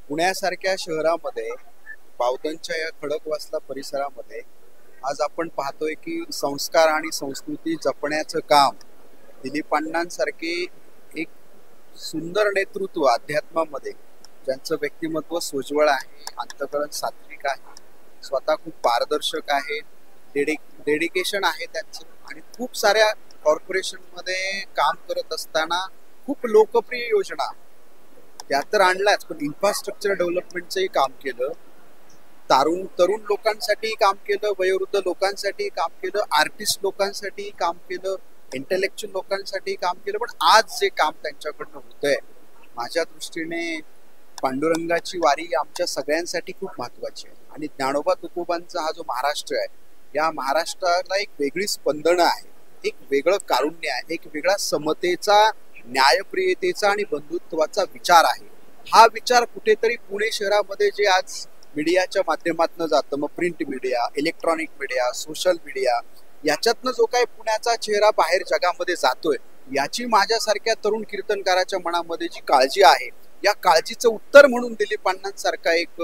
पुण्यासारख्या शहरामध्ये बावधनच्या या खडकवासला परिसरामध्ये आज आपण पाहतोय की संस्कार आणि संस्कृती जपण्याचं काम दिलीप अण्णांसारखे एक सुंदर नेतृत्व अध्यात्मामध्ये, ज्यांचं व्यक्तिमत्व सोज्वळ आहे, अंतःकरण सात्विक आहे, स्वतः खूप पारदर्शक आहे, डेडिकेशन आहे त्यांचं, आणि खूप साऱ्या कॉर्पोरेशन मध्ये काम करत असताना खूप लोकप्रिय योजना त्या तर आणल्याच, पण इन्फ्रास्ट्रक्चर डेव्हलपमेंटचंही काम केलं, तरुण लोकांसाठी काम केलं, वयोवृद्ध लोकांसाठी काम केलं, आर्टिस्ट लोकांसाठी काम केलं, इंटेलेक्च्युअल लोकांसाठी काम केलं. पण आज जे काम त्यांच्याकडनं होतंय, माझ्या दृष्टीने पांडुरंगाची वारी आमच्या सगळ्यांसाठी खूप महत्वाची आहे. आणि ज्ञानोबा तुकोबांचा हा जो महाराष्ट्र आहे, या महाराष्ट्राला एक वेगळी स्पंदनं आहे, एक वेगळं कारुण्य आहे, एक वेगळा समतेचा, न्यायप्रियतेचा आणि बंधुत्वाचा विचार आहे. हा विचार कुठेतरी पुणे शहरामध्ये जे आज मीडियाच्या माध्यमातून जातं, मग print media, electronic media, social media, याच्यातनं जो काही पुण्याचा चेहरा बाहेर जगामध्ये जातोय, याची माझ्यासारख्या तरुण कीर्तनकाराच्या मनामध्ये जी काळजी आहे, या काळजीचं उत्तर म्हणून दिलीप अण्णांसारखा एक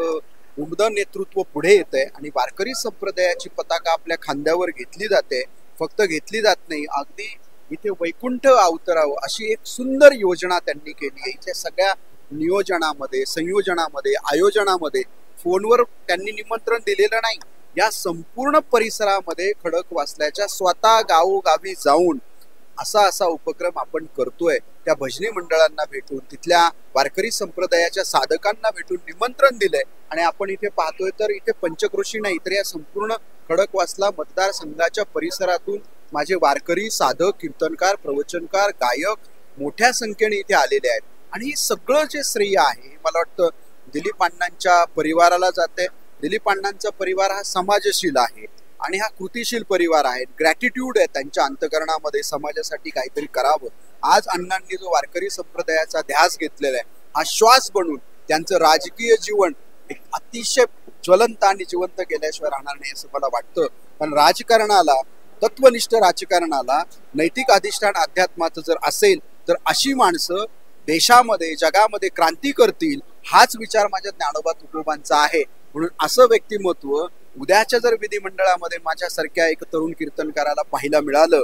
उमद नेतृत्व पुढे येत आहे. आणि वारकरी संप्रदायाची पताका आपल्या खांद्यावर घेतली जाते. फक्त घेतली जात नाही, अगदी इथे वैकुंठ अवतरावं अशी एक सुंदर योजना त्यांनी केली आहे. इथे सगळ्या नियोजनामध्ये, संयोजनामध्ये, आयोजनामध्ये फोनवर त्यांनी निमंत्रण दिलेलं नाही. या संपूर्ण परिसरामध्ये खडकवासल्याच्या स्वतः गावोगावी जाऊन असा उपक्रम आपण करतोय. त्या भजनी मंडळांना भेटून, तिथल्या वारकरी संप्रदायाच्या साधकांना भेटून निमंत्रण दिलंय. आणि आपण इथे पाहतोय तर इथे पंचक्रोशी नाही, तर या संपूर्ण खडकवासला मतदारसंघाच्या परिसरातून माझे वारकरी, साधक, कीर्तनकार, प्रवचनकार, गायक मोठ्या संख्येने इथे आलेले आहेत. आणि हे सगळं जे श्रेय आहे, मला वाटतं दिलीप अण्णांच्या परिवाराला जाते. दिलीप अण्णांचा परिवार हा समाजशील आहे आणि हा कृतिशील परिवार आहे. ग्रॅटिट्यूड आहे त्यांच्या अंतःकरणामध्ये, समाजासाठी काहीतरी करावं. आज अण्णांनी जो वारकरी संप्रदायाचा ध्यास घेतलेला आहे, हा श्वास बनून त्यांचं राजकीय जीवन एक अतिशय ज्वलंत आणि जिवंत केल्याशिवाय राहणार नाही असं मला वाटतं. पण राजकारणाला, तत्वनिष्ठ राजकारणाला नैतिक अधिष्ठान अध्यात्माचं जर असेल तर अशी माणसं देशामध्ये, जगामध्ये क्रांती करतील, हाच विचार माझ्या ज्ञानोबा तुकोबांचा आहे. म्हणून असं व्यक्तिमत्व उद्याच्या जर विधिमंडळामध्ये माझ्यासारख्या एक तरुण कीर्तनकाराला पाहायला मिळालं,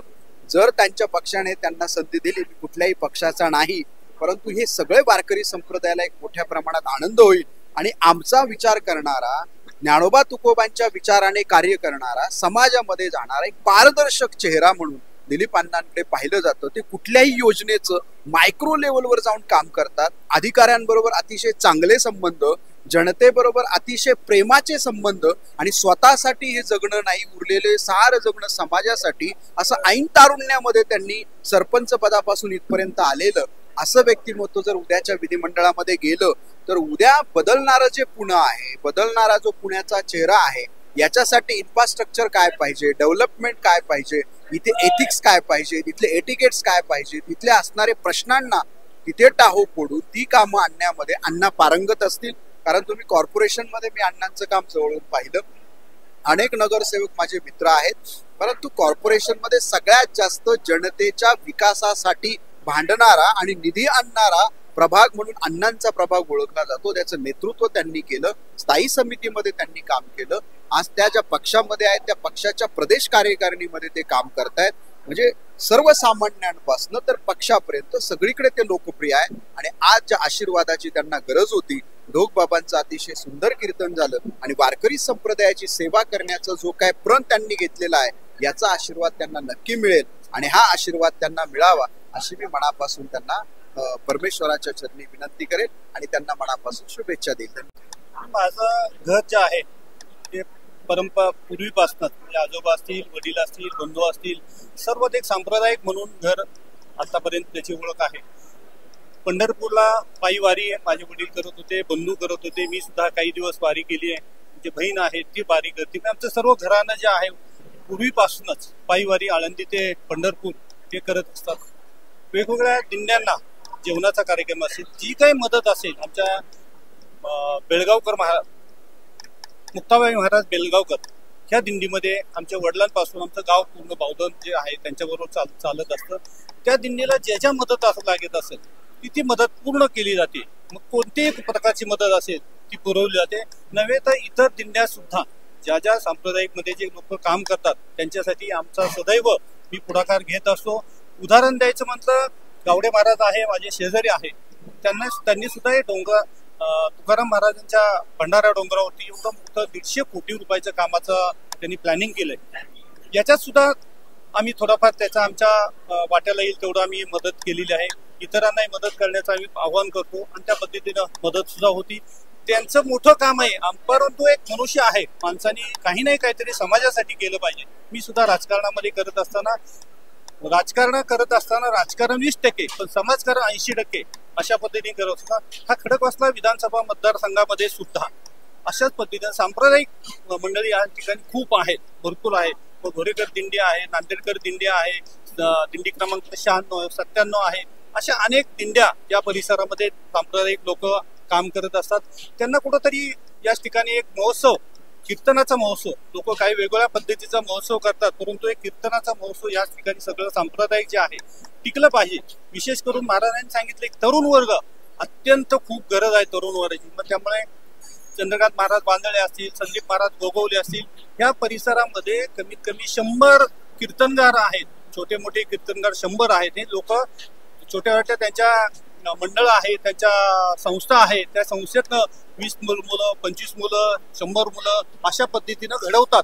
जर त्यांच्या पक्षाने त्यांना संधी दिली, कुठल्याही पक्षाचा नाही, परंतु हे सगळे वारकरी संप्रदायाला एक मोठ्या प्रमाणात आनंद होईल. आणि आमचा विचार करणारा, ज्ञानोबा तुकोबांच्या विचाराने कार्य करणारा, समाजामध्ये जाणारा एक पारदर्शक चेहरा म्हणून दिलीप अण्णांकडे पाहिलं जातं. ते कुठल्याही योजनेचं मायक्रो लेवलवर जाऊन काम करतात. अधिकाऱ्यांबरोबर अतिशय चांगले संबंध, जनतेबरोबर अतिशय प्रेमाचे संबंध, आणि स्वतःसाठी हे जगणं नाही, उरलेले सार जगणं समाजासाठी, असं ऐन तारुण्यामध्ये त्यांनी सरपंच पदापासून इथपर्यंत आलेलं असं व्यक्तिमत्व जर उद्याच्या विधिमंडळामध्ये गेलं तर उद्या बदलणारं जे पुणे आहे, बदलणारा जो पुण्याचा चेहरा आहे, याच्यासाठी इन्फ्रास्ट्रक्चर काय पाहिजे, डेव्हलपमेंट काय पाहिजे, इथे एथिक्स काय पाहिजे, तिथले एटिकेट्स काय पाहिजे, तिथले असणारे प्रश्नांना तिथे टाहो फोडून ती कामं आणण्यामध्ये अण्णा पारंगत असतील. कारण तुम्ही कॉर्पोरेशन मध्ये मी अण्णांचं काम जवळून पाहिलं, अनेक नगरसेवक माझे मित्र आहेत, परंतु कॉर्पोरेशन मध्ये सगळ्यात जास्त जनतेच्या विकासासाठी भांडणारा आणि निधी आणणारा प्रभाग म्हणून अण्णांचा प्रभाग ओळखला जातो. त्याचं नेतृत्व त्यांनी केलं, स्थायी समितीमध्ये त्यांनी काम केलं. आज त्या ज्या पक्षामध्ये आहेत, त्या पक्षाच्या प्रदेश कार्यकारिणीमध्ये ते काम करतायत. म्हणजे सर्वसामान्यांपासून तर पक्षापर्यंत सगळीकडे ते लोकप्रिय आहे. आणि आज ज्या आशीर्वादाची त्यांना गरज होती, ढोकबाबांचं अतिशय सुंदर कीर्तन झालं आणि वारकरी संप्रदायाची सेवा करण्याचा जो काय प्रण त्यांनी घेतलेला आहे, याचा आशीर्वाद त्यांना नक्की मिळेल. आणि हा आशीर्वाद त्यांना मिळावा अशी मी मनापासून त्यांना परमेश्वराच्या चरणी विनंती करेल आणि त्यांना मनापासून शुभेच्छा देईल. माझं घर जे आहे ते परंपरा पूर्वीपासूनच, म्हणजे आजोबा असतील, वडील असतील, बंधू असतील, सर्व एक सांप्रदायिक म्हणून घर आतापर्यंत त्याची ओळख आहे. पंढरपूरला पायी वारी माझे वडील करत होते, बंधू करत होते, मी सुद्धा काही दिवस वारी केली आहे. जी बहीण आहे ती वारी करते. आमचं सर्व घराणं जे आहे पूर्वीपासूनच पायी वारी आळंदी ते पंढरपूर ते करत असतात. वेगवेगळ्या दिंड्यांना जेवणाचा कार्यक्रम असेल, जी काही मदत असेल, आमच्या बेळगावकर मुक्ताबाई महाराज बेलगावकर ह्या दिंडीमध्ये आमच्या वडिलांपासून आमचं गाव पूर्ण बावधन जे आहे त्यांच्याबरोबर चालत असतं. त्या दिंडीला ज्या ज्या मदत लागत असेल ती मदत पूर्ण केली जाते. मग कोणतीही प्रकारची मदत असेल ती पुरवली जाते. नव्हे तर इतर दिंड्या सुद्धा ज्या ज्या सांप्रदायिक मध्ये जे लोक काम करतात त्यांच्यासाठी आमचा सदैव मी पुढाकार घेत असतो. उदाहरण द्यायचं म्हटलं, गावडे महाराज आहे, माझे शेजारी आहे, त्यांनी सुद्धा हे डोंगर तुकाराम महाराजांच्या भंडारा डोंगरावरती एवढं मोठं 150 कोटी रुपयाचं कामाचं त्यांनी प्लॅनिंग केलंय. याच्यात सुद्धा आम्ही थोडाफार त्याचा आमच्या वाट्याला येईल तेवढं आम्ही मदत केलेली आहे. इतरांनाही मदत करण्याचं आम्ही आव्हान करतो आणि त्या पद्धतीनं मदत सुद्धा होती. त्यांचं मोठं काम आहे, परंतु एक मनुष्य आहे, माणसाने काही नाही काहीतरी समाजासाठी केलं पाहिजे. मी सुद्धा राजकारण करत असताना राजकारण 20%, पण समाजकारण 80% अशा पद्धतीने करत असताना हा खडकवासला विधानसभा मतदारसंघामध्ये सुद्धा अशाच पद्धतीने सांप्रदायिक मंडळी या ठिकाणी खूप आहेत, भरपूर आहे. घोरेकर दिंडी आहे, नांदेडकर दिंडी आहे, दिंडी क्रमांक 96, 97 आहे. अशा अनेक दिंड्या या परिसरामध्ये सांप्रदायिक लोक काम करत असतात. त्यांना कुठंतरी याच ठिकाणी एक महोत्सव, कीर्तनाचा महोत्सव, लोक काही वेगवेगळ्या पद्धतीचा महोत्सव करतात, परंतु एक कीर्तनाचा महोत्सव याच ठिकाणी सगळं सांप्रदायिक जे आहे टिकलं पाहिजे. विशेष करून महाराजांनी सांगितले तरुण वर्ग अत्यंत खूप गरज आहे तरुण वर्गाची. मग त्यामुळे चंद्रकांत महाराज बांदळे असतील, संदीप महाराज गोगवले असतील, या परिसरामध्ये कमीत कमी 100 कीर्तनगार आहेत. छोटे मोठे कीर्तनगार 100 आहेत. हे लोक छोट्या छोट्या त्यांच्या मंडळ आहेत, त्यांच्या संस्था आहेत, त्या संस्थेतनं 20 मुलं, 25 मुलं, 100 मुलं अशा पद्धतीनं घडवतात.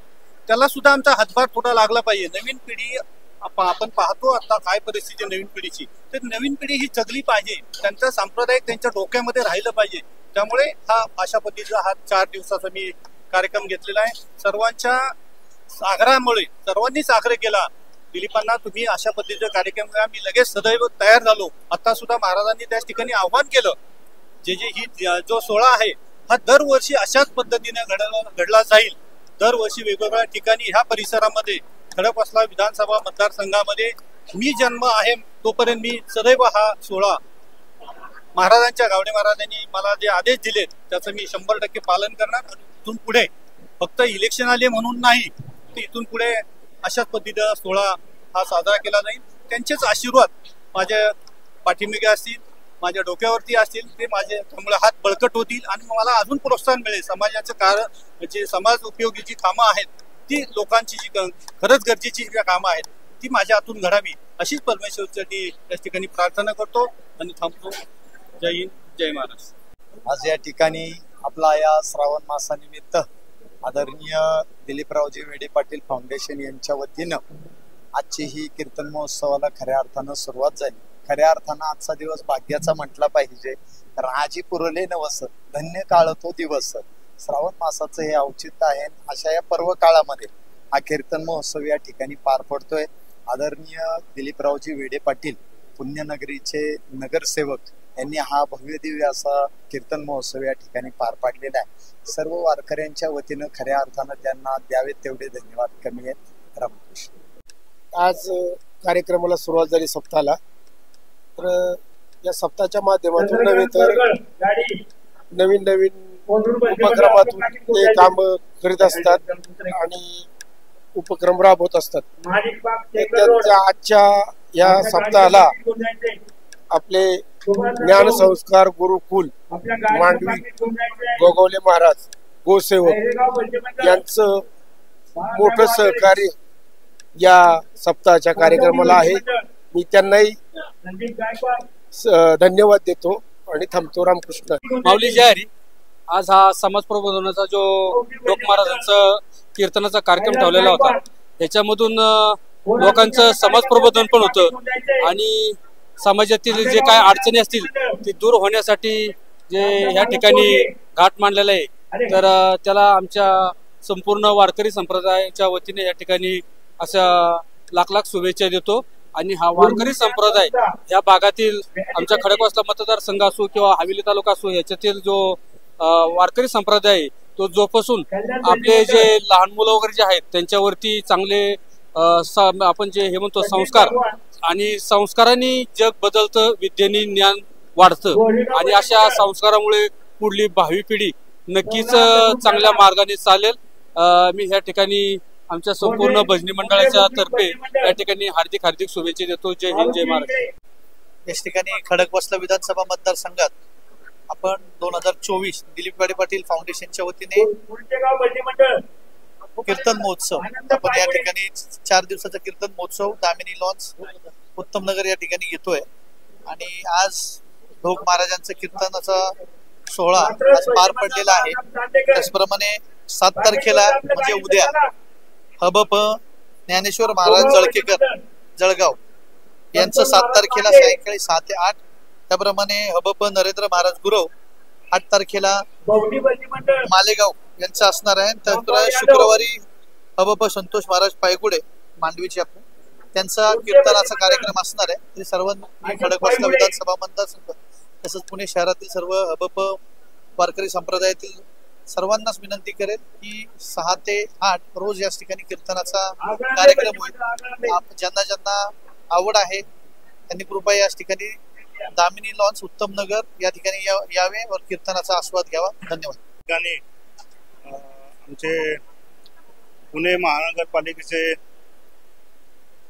त्याला सुद्धा आमचा हातभार थोडा लागला पाहिजे. नवीन पिढी आपण पाहतो आता काय परिस्थिती नवीन पिढीची, तर नवीन पिढी ही जगली पाहिजे, त्यांचा सांप्रदायिक त्यांच्या डोक्यामध्ये राहिलं पाहिजे. त्यामुळे हा अशा पद्धतीचा हा 4 दिवसाचा मी कार्यक्रम घेतलेला आहे. सर्वांच्या आग्रहामुळे सर्वांनीच आग्रह केला, दिलीपांना तुम्ही अशा पद्धतीचा कार्यक्रम करा. मी लगेच सदैव तयार झालो. आता सुद्धा महाराजांनी त्याच ठिकाणी आव्हान केलं, जो सोहळा आहे हा दरवर्षी अशाच पद्धतीने घडला जाईल. दरवर्षी वेगवेगळ्या ठिकाणी ह्या परिसरामध्ये खडकवासला विधानसभा मतदारसंघामध्ये मी जन्म आहे तोपर्यंत मी सदैव हा सोहळा महाराजांच्या, गावडे महाराजांनी मला जे आदेश दिले त्याचं मी 100% पालन करणार. आणि इथून पुढे फक्त इलेक्शन आले म्हणून नाही, तर इथून पुढे अशाच पद्धतीचा सोहळा हा साजरा केला जाईल. त्यांचेच आशीर्वाद माझ्या पाठीमागे असतील, माझ्या डोक्यावरती असतील, ते माझे त्यामुळे हात बळकट होतील आणि मला अजून प्रोत्साहन मिळेल. समाजाचं कार्य जे समाज उपयोगी जी कामं आहेत ती लोकांची जी खरंच गरजेची जी कामं आहेत ती माझ्या हातून घडावी अशीच परमेश्वरसाठी त्या ठिकाणी प्रार्थना करतो आणि थांबतो. जय हिंद, जय महाराष्ट्र. आज या ठिकाणी आपला या श्रावण मासानिमित्त आदरणीय दिलीपरावजी वेडे पाटील फाउंडेशन यांच्या वतीनं आजची ही कीर्तन महोत्सवाला खऱ्या अर्थानं सुरुवात झाली. खऱ्या अर्थानं आजचा दिवस भाग्याचा म्हटला पाहिजे. राजी पुरले नवस, धन्य काळ तो दिवस. श्रावण मासाचं हे औचित्य आहे. अशा या पर्व काळामध्ये हा कीर्तन महोत्सव या ठिकाणी पार पडतोय. आदरणीय दिलीपरावजी वेडे पाटील पुण्यनगरीचे नगरसेवक यांनी हा भव्य दिव्य असा कीर्तन महोत्सव या ठिकाणी पार पाडलेला आहे. सर्व वारकऱ्यांच्या वतीनं खऱ्या अर्थानं त्यांना द्यावेत तेवढे धन्यवाद कमी आहेत. रामकृष्ण. आज कार्यक्रमाला सुरुवात झाली सप्ताहाला. तर या सप्ताहाच्या माध्यमातून नव्हे तर नवीन नवीन उपक्रमातून ते काम करीत असतात आणि उपक्रम राबवत असतात. त्यांच्या आजच्या या सप्ताहाला आपले ज्ञानसंस्कार गुरुकुल मांडवी गोगवले महाराज गोसेवक यांचं मोठं सहकार्य या सप्ताहाच्या कार्यक्रमाला आहे. मी त्यांनाही धन्यवाद देतो आणि थांबतो. रामकृष्ण. माऊली जय हरी. आज हा समाज प्रबोधनाचा जो लोक महाराजांचा कीर्तनाचा कार्यक्रम ठेवलेला होता, त्याच्यामधून लोकांचं समाज प्रबोधन पण होतं आणि समाजातील जे काय अडचणी असतील ते दूर होण्यासाठी जे ह्या ठिकाणी घाट मांडलेला आहे, तर त्याला आमच्या संपूर्ण वारकरी संप्रदायाच्या वतीने या ठिकाणी अशा लाख लाख शुभेच्छा देतो. आणि हा वारकरी संप्रदाय या भागातील आमच्या खडकवासला मतदारसंघ असो किंवा हवेली तालुका असो, याच्यातील जो वारकरी संप्रदाय आहे तो जोपासून आपले जे लहान मुलं वगैरे जे आहेत त्यांच्यावरती चांगले आपण जे हे म्हणतो संस्कार, आणि संस्कारांनी जग बदलतं, विद्येने ज्ञान वाढतं आणि अशा संस्कारामुळे पुढली भावी पिढी नक्कीच चांगल्या मार्गाने चालेल मी ह्या ठिकाणी आमच्या संपूर्ण भजनी मंडळाच्या तर्फे या ठिकाणी हार्दिक हार्दिक शुभेच्छा देतो. जय हिंद, जय महाराष्ट्र. या ठिकाणी खडकवासला विधानसभा मतदारसंघात आपण 2024 दिलीप गाडे पाटील फाउंडेशनच्या वतीने कीर्तन महोत्सव, आपण या ठिकाणी 4 दिवसाचा कीर्तन महोत्सव दामिनी लॉन्स उत्तम नगर या ठिकाणी घेतोय. आणि आज ढोक महाराजांचं कीर्तनाचा सोहळा आज पार पडलेला आहे. त्याचप्रमाणे 7 तारखेला म्हणजे उद्या हबप ज्ञानेश्वर महाराज जळकेकर जळगाव यांचं 7 तारखेला सायंकाळी 6 ते 8, त्याप्रमाणे हबप नरेंद्र महाराज गुरव 8 तारखेला मालेगाव यांचं असणार आहे. त्यानंतर शुक्रवारी हबप संतोष महाराज पायगुडे मांडवीचे आपण त्यांचा कीर्तनाचा कार्यक्रम असणार आहे. ते सर्वांनी खडकवासला विधानसभा मतदारसंघ तसंच पुणे शहरातील सर्व हबप वारकरी संप्रदायातील सर्वांनाच विनंती करेल की 6 ते 8 रोज या ठिकाणी कीर्तनाचा कार्यक्रम होईल. ज्यांना ज्यांना आवड आहे त्यांनी कृपया या ठिकाणी दामिनी लॉन्स उत्तम नगर या ठिकाणी यावे व कीर्तनाचा आस्वाद घ्यावा. धन्यवाद. ठिकाणी आमचे पुणे महानगरपालिकेचे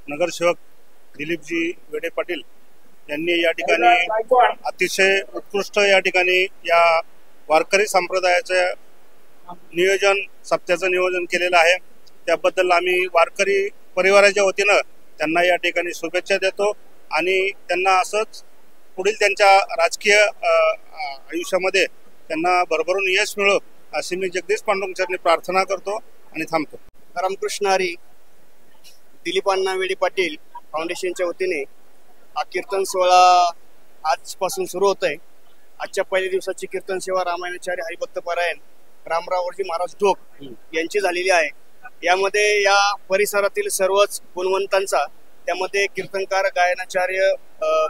नगरसेवक दिलीपजी गाडे पाटील यांनी या ठिकाणी अतिशय उत्कृष्ट या ठिकाणी या वारकरी संप्रदायाचं नियोजन सप्त्याचं नियोजन केलेलं आहे. त्याबद्दल आम्ही वारकरी परिवाराच्या वतीनं त्यांना या ठिकाणी शुभेच्छा देतो आणि त्यांना असंच पुढील त्यांच्या राजकीय आयुष्यामध्ये त्यांना भरभरून यश मिळो अशी मी जगदीश पांडुरंग चरणी प्रार्थना करतो आणि थांबतो. रामकृष्ण हरी. दिलीप अण्णा गाडे पाटील फाउंडेशनच्या वतीने हा कीर्तन सोहळा आजपासून सुरू होत आहे. आजच्या पहिल्या दिवसाची कीर्तन सेवा रामायणाचार्य हरिभक्त पारायण रामरावजी महाराज ढोक यांची झालेली आहे. यामध्ये या परिसरातील सर्वच गुणवंतांचा, त्यामध्ये कीर्तनकार, गायनाचार्य,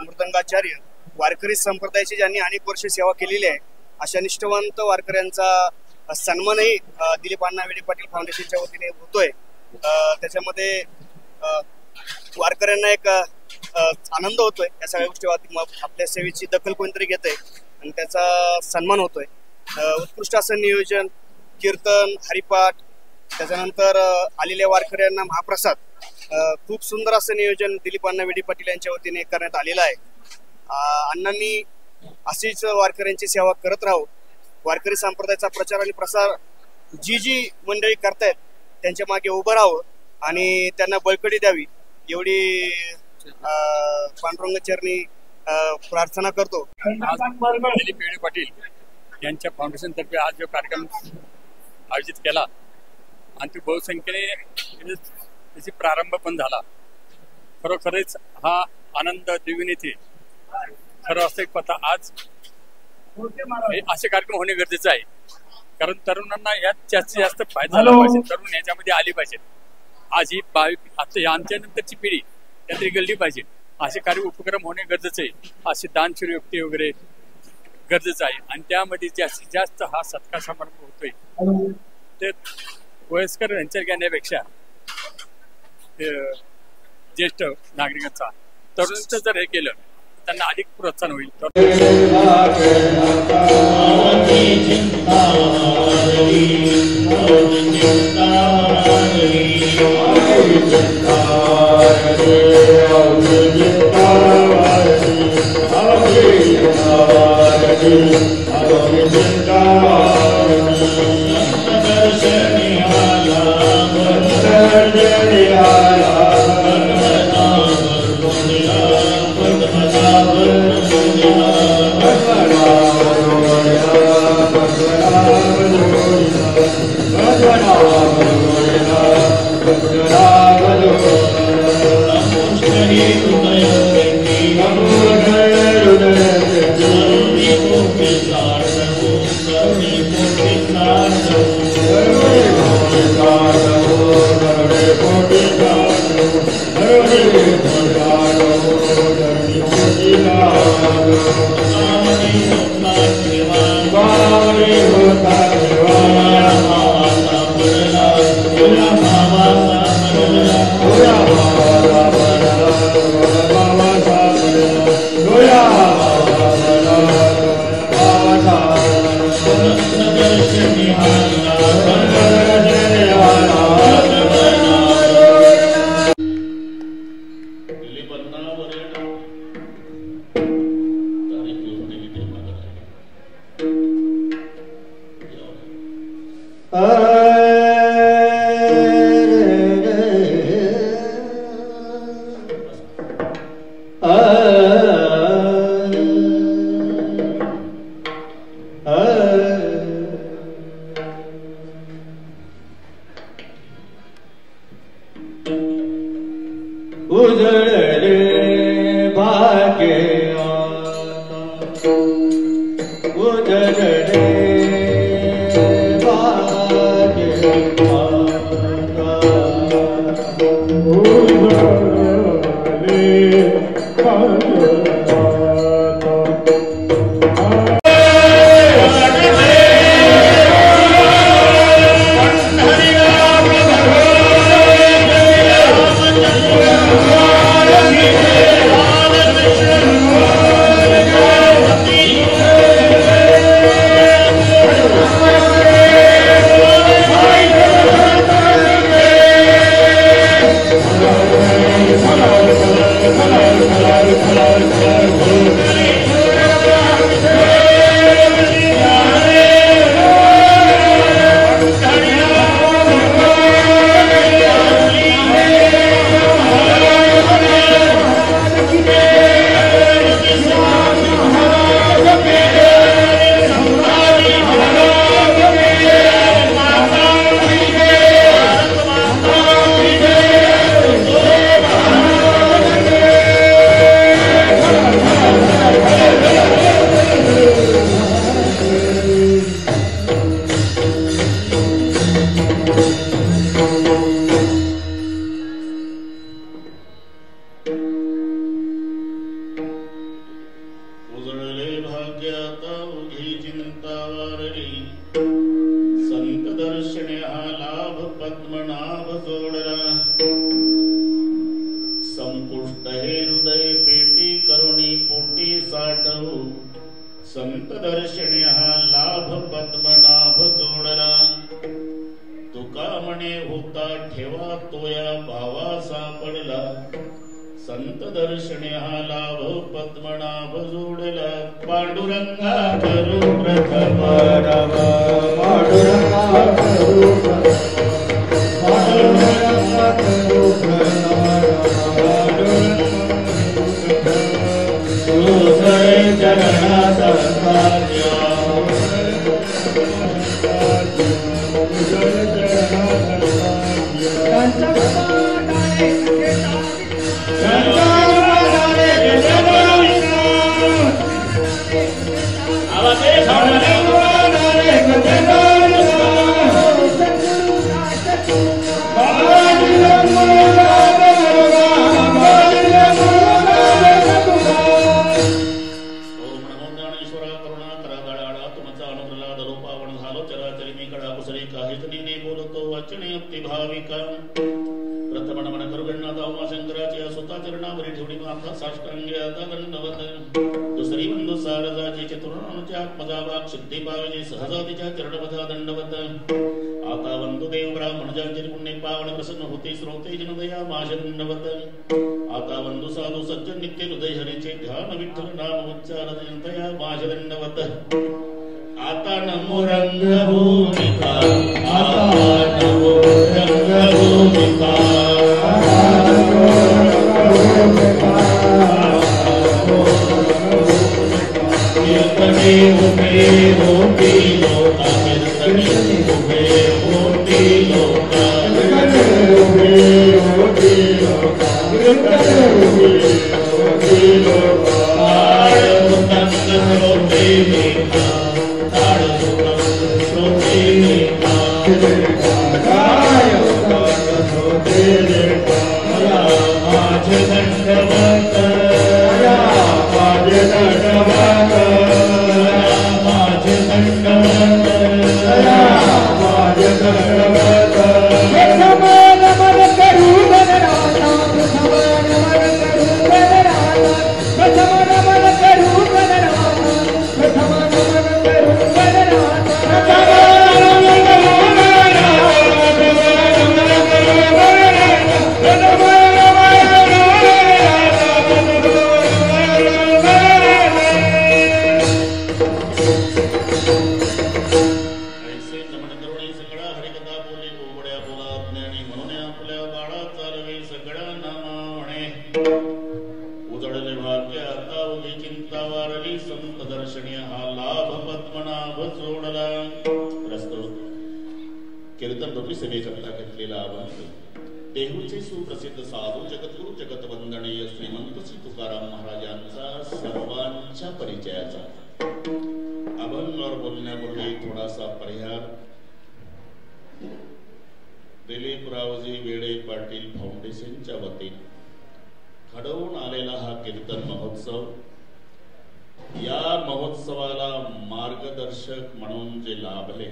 मृदंगाचार्य, वारकरी संप्रदायाची ज्यांनी अनेक वर्ष सेवा केलेली आहे अशा निष्ठावंत वारकऱ्यांचा सन्मानही दिलीप अण्णा गाडे पाटील फाउंडेशनच्या वतीने होतोय. त्याच्यामध्ये वारकऱ्यांना एक आनंद होतोय. या सगळ्या गोष्टी आपल्या सेवेची दखल कोणतरी घेत आहे आणि त्याचा सन्मान होतोय. उत्कृष्ट असं नियोजन, कीर्तन, हरिपाठ, त्याच्यानंतर आलेल्या वारकऱ्यांना महाप्रसाद, खूप सुंदर असं नियोजन दिलीप अण्णा गाडे पाटील यांच्या वतीने करण्यात आलेलं आहे. अण्णांनी अशीच वारकऱ्यांची सेवा करत राहू. वारकरी संप्रदायाचा प्रचार आणि प्रसार जी मंडळी करतायत त्यांच्या मागे उभं राहावं आणि त्यांना बळकटी द्यावी एवढी पांडुरंग चरणी प्रार्थना करतो. दिलीप गाडे पाटील यांच्या फाउंडेशन तर्फे आज जो कार्यक्रम आयोजित केला आणि तो बहुसंख्येने त्याची प्रारंभ पण झाला. खरोखरच हा आनंद द्विगुणित येते. खरं वास्तविक पता आज असे कार्यक्रम होणे गरजेचं आहे, कारण तरुणांना यात जास्तीत जास्त फायदा झाला पाहिजे. तरुण याच्यामध्ये आली पाहिजे. आज ही आता आमच्या नंतरची पिढी त्यातरी गळली पाहिजे. असे कार्य उपक्रम होणे गरजेचं आहे. असे दानशूर व्यक्ती वगैरे गरजेचं आहे आणि त्यामध्ये जास्तीत जास्त हा सत्कार समारंभ होतोय. ते वयस्कर व्हेंचर घेण्यापेक्षा ज्येष्ठ नागरिकांचा, तरुणांचं जर हे केलं त्यांना अधिक प्रोत्साहन होईल. Hare उजळले भाग्य उजळले भाग्य संत दर्शने हा लाभ पद्मनाभ जोडला तुका म्हणे होता ठेवा तोया भावा सापडला संत दर्शने हा लाभ पद्मनाभ जोडला पांडुरंगा करू प्रथम पांडुरंगा करू सहजातीच्या चरणपथा दंडवत आता वंदुदेव ब्राह्मणजांचे पुण्य पावन प्रसन्न होते श्रोते जनदया माश दंडवत आता वंदु साधु सज्जन नित्य हृदय हरीचे ध्यान विठ्ठल नाम उच्चार जनतया माश दंडवत आता नमो रंगभूमिका आता नमो रंगभूमिका जोडला प्रस्तुत कीर्तन रूपी सेवेकरता घेतलेला अभंग देहूचे सुप्रसिद्ध साधू जगद्गुरु जगतवंदनीय श्रीमंत श्री तुकाराम महाराजांचा सर्वांच्या परिचयाचा अभंगावर बोलण्यापूर्वी थोडासा पर्याय दिलीपरावजी वेडे पाटील फाउंडेशनच्या वतीने घडवून आलेला हा कीर्तन महोत्सव, या महोत्सवाला मार्गदर्शक म्हणून जे लाभले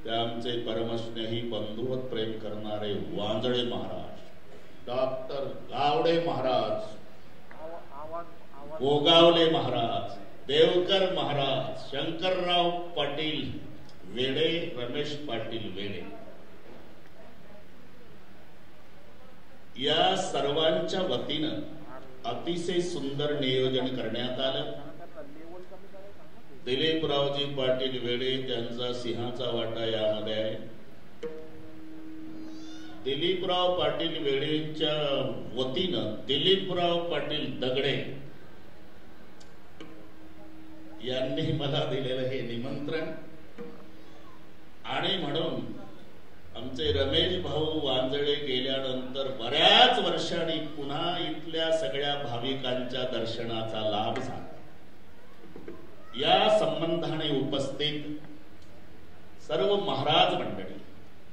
ते आमचे परमस्नेही बंधुवत प्रेम करणारे वांजळे महाराज, डॉक्टर गावडे महाराज, गोगावले महाराज, देवकर महाराज, शंकरराव पाटील वेडे, रमेश पाटील वेडे, या सर्वांच्या वतीनं अतिशय सुंदर नियोजन करण्यात आलं. दिलीपरावजी पाटील वेडे त्यांचा सिंहाचा वाटा यामध्ये आहे. दिलीपराव पाटील वेडेच्या वतीनं दिलीपराव पाटील दगडे यांनी मला दिलेलं हे निमंत्रण, आणि म्हणून आमचे रमेश भाऊ वांजळे गेल्यानंतर बऱ्याच वर्षांनी पुन्हा इथल्या सगळ्या भाविकांच्या दर्शनाचा लाभ झाला. या संबंधाने उपस्थित सर्व महाराज मंडळी,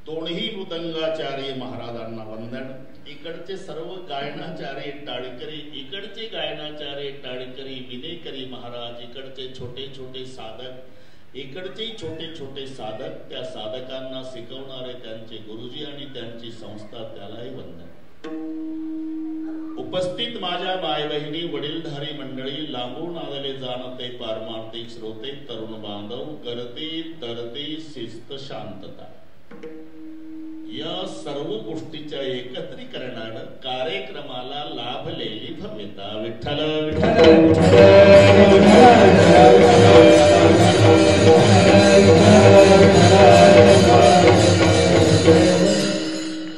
दोन्ही मृदंगाचार्य महाराजांना वंदन, इकडचे सर्व गायनाचार्य टाळकरी, इकडचे गायनाचार्य टाळकरी विनेकरी महाराज, इकडचे छोटे छोटे साधक, इकडचे छोटे छोटे साधक, त्या साधकांना शिकवणारे त्यांचे गुरुजी आणि त्यांची संस्था, त्यालाही वंदन. उपस्थित माझ्या माय बहिणी, वडीलधारी मंडळी, लांबून आलेले जाणते पारमार्थिक श्रोते, तरुण बांधव, गर्दी तरती शिस्त शांतता, या सर्व गोष्टीच्या एकत्रीकरणानं कार्यक्रमाला लाभलेली भव्यता. विठ्ठल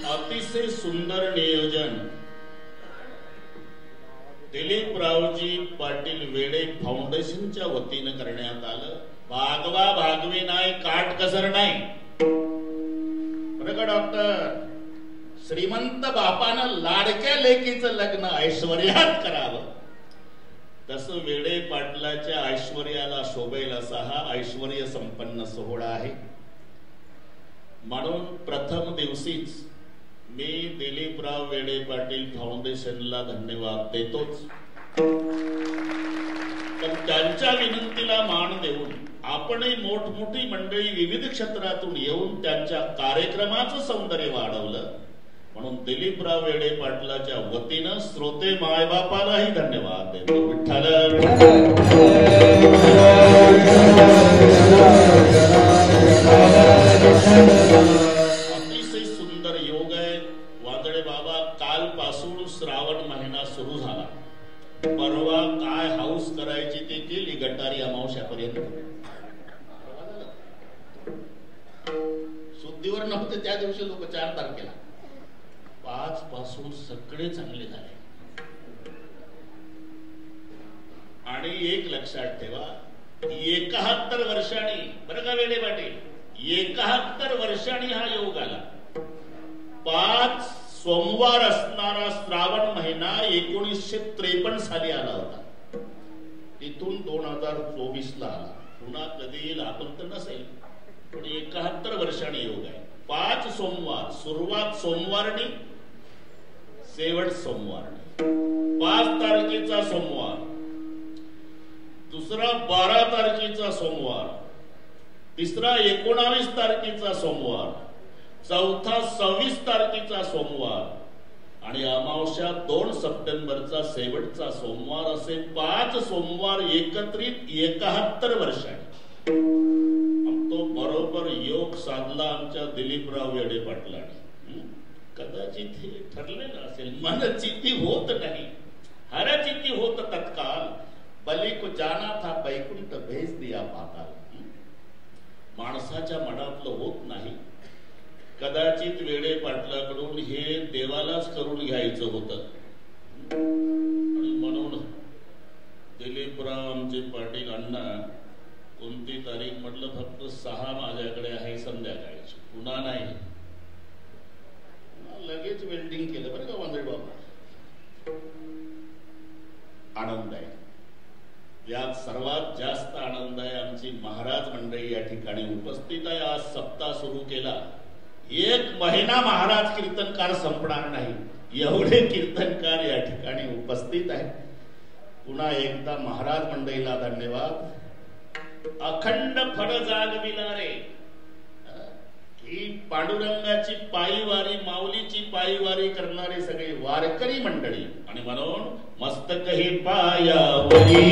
अतिशय सुंदर नियोजन दिलीपरावजी पाटील वेडे फाउंडेशनच्या वतीनं करण्यात आलं. भागवा भागवे नाही, काटकसर नाही. डॉक्टर, श्रीमंत बापानं लाडक्या लेकीचं लग्न ऐश्वर्यात करावं, तसं वेडे पाटलाच्या ऐश्वर्याला शोभेल असा हा ऐश्वर्य संपन्न सोहळा आहे. म्हणून प्रथम दिवशीच मी दिलीपराव वेडे पाटील फाउंडेशनला धन्यवाद देतोच, पण त्यांच्या विनंतीला मान देऊन आपणही मोठमोठी मंडळी विविध क्षेत्रातून येऊन त्यांच्या कार्यक्रमाचं सौंदर्य वाढवलं. म्हणून दिलीपराव वेडे पाटलाच्या वतीनं श्रोते मायबापालाही धन्यवाद देतो. विठ्ठल अतिशय सुंदर योग आहे. वांजळे बाबा, कालपासून श्रावण महिना सुरू झाला. परवा काय हाऊस करायची ते केली, गटारी अमावश्यापर्यंत. शुद्धीवर नव्हते त्या दिवशी लोक 4 तारखेला, 5 पासून सगळे चांगले झाले. आणि एक लक्षात ठेवा, 71 वर्षांनी, बरं का वेडे पाटील, 71 वर्षांनी हा योग आला. 5 सोमवार असणारा श्रावण महिना 1953 साली आला होता. तिथून 2024 ला आला. पुन्हा कधी येईल आपण तर नसेल, पण 71 वर्षांनी योग आहे. 5 सोमवार, सुरुवात सोमवारनी, शेवट सोमवारनी. 5 तारखेचा सोमवार, दुसरा 12 तारखेचा सोमवार, तिसरा 19 तारखेचा सोमवार, चौथा 26 तारखेचा सोमवार आणि अमावस्या 2 सप्टेंबरचा शेवटचा सोमवार, असे 5 सोमवार एकत्रित 71 वर्षांनी. तो बरोबर योग साधला आमच्या दिलीपराव वेडे पाटलांनी. कदाचित हे ठरलेलं असेल, मनचित्ती होत नाही, हरचित्ती होत तत्काल, बली को जाना था बैकुंठ भेज दिया पाताल. माणसाच्या मनातलं होत नाही. कदाचित वेडे पाटलाकडून हे देवालाच करून घ्यायचं होतं, म्हणून दिलीपराव आमचे पाटील अण्णा कोणती तारीख फक्त 6 माझ्याकडे आहे संध्याकाळची, पुन्हा नाही. लगेच वेल्डिंग केलं बरं का वांदळे बाबा. आनंद आहे. यात सर्वात जास्त आनंद आहे आमची महाराज मंडळी या ठिकाणी उपस्थित आहे. आज सप्ताह सुरू केला, 1 महिना महाराज कीर्तनकार संपणार नाही, एवढे कीर्तनकार या ठिकाणी उपस्थित आहे. पुन्हा एकदा महाराज मंडळीला धन्यवाद. अखंड फळ जागविला रे, ही पांडुरंगाची पायीवारी, माऊलीची पायीवारी करणारे सगळे वारकरी मंडळी. आणि म्हणून मस्तक हे पायावरी,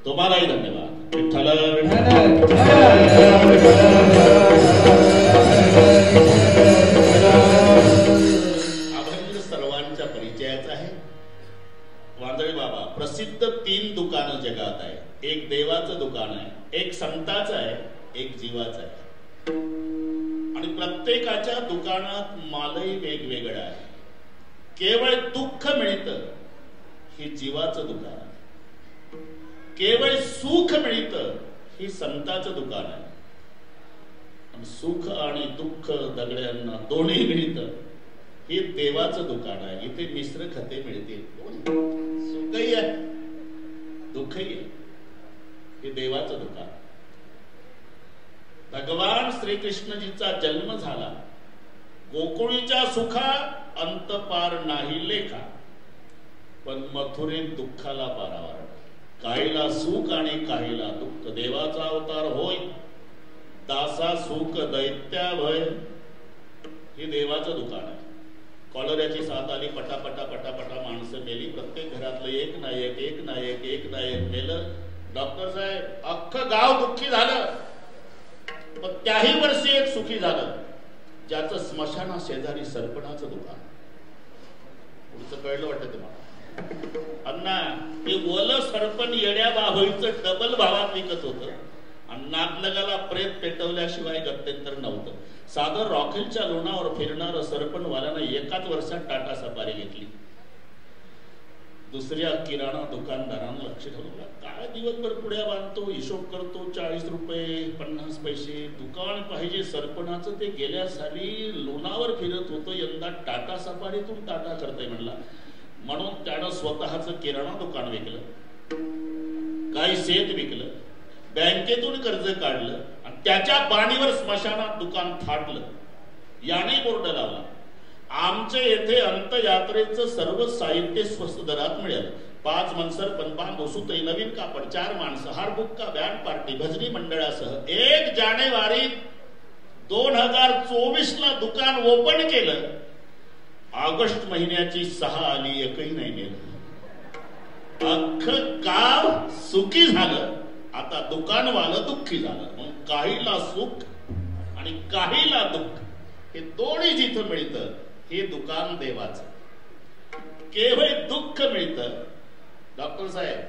तुम्हालाही धन्यवाद. विठ्ठल अभंग सर्वांच्या परिचयाचा आहे. वांदळे बाबा प्रसिद्ध 3 दुकानं जगात आहे. एक देवाचं दुकान आहे, एक संताचं आहे, एक जीवाचं आहे. आणि प्रत्येकाच्या दुकानात मालही वेगवेगळा आहे. केवळ दुःख मिळतं हे जीवाचं दुकान आहे, केवळ सुख मिळतं ही संताचं दुकान आहे. आणि सुख आणि दुःख दगड्यांना दोन्ही मिळतं हे देवाचं दुकान आहे. इथे मिश्र खते मिळतील, सुखही आहे दुःखही आहे, हे देवाचं दुकान. भगवान श्रीकृष्णजीचा जन्म झाला, गोकुळीच्या सुखा अंत पार नाही लेखा, पण मथुरेत दुःखाला पारावार. काहीला सुख आणि काहीला दुःख, देवाचा अवतार होय दासा सुख दैत्या भय, हे देवाचं दुकान आहे. कॉलऱ्याची साथ आली, पटापटा पटापटा माणसं मेली. प्रत्येक घरातलं एक नायक एक नायक एक नायक मेलं. डॉक्टर साहेब अख्खं गाव दुःखी झालं, पण त्याही वर्षी एक सुखी झालं, ज्याचं स्मशाना शेजारी सरपणाचं दुकान. पुढचं कळलं वाटतं तुम्हाला? अण्णा हे ओलं सरपण येड्या बाहोईचं डबल भावात विकत होतं. आणि नागनगाला प्रेत पेटवल्याशिवाय गत्यंतर नव्हतं. साधं रॉकेलच्या लोणावर फिरणारं सरपणवाल्यानं एकाच वर्षात टाटा सफारी घेतली. दुसऱ्या किराणा दुकानदारानं लक्ष ठेवलं, काय दिवसभर पुढ्या बांधतो, हिशोब करतो, 40 रुपये 50 पैसे दुकान पाहिजे सरपणाचं. ते गेल्या साली लोणावर फिरत होतं, यंदा टाटा सफारीतून टाटा करतय म्हणला. म्हणून त्यानं स्वतःचं किराणा दुकान विकलं, काही शेत विकलं, बँकेतून कर्ज काढलं आणि त्याच्या पाणीवर स्मशानात दुकान थाटलं. याने बोर्ड लावला, आमच्या येथे अंतयात्रेचं सर्व साहित्य स्वस्त दरात मिळेल. 5 मनसर पणबा मोसूतही नवीन कापड, 4 माणसं, हार बुक्का, बँड पार्टी, भजनी मंडळासह. 1 जानेवारी 2024 ला दुकान ओपन केलं. ऑगस्ट महिन्याची 6 आली, एकही नाही गेलं. अख्खं गाव सुखी झालं. आता दुकानवालं दुःखी झालं. मग काहीला सुख आणि काहीला दुःख, हे दोन्ही जिथं मिळतं हे दुकान देवाचं. केवळ दुःख मिळतं. डॉक्टर साहेब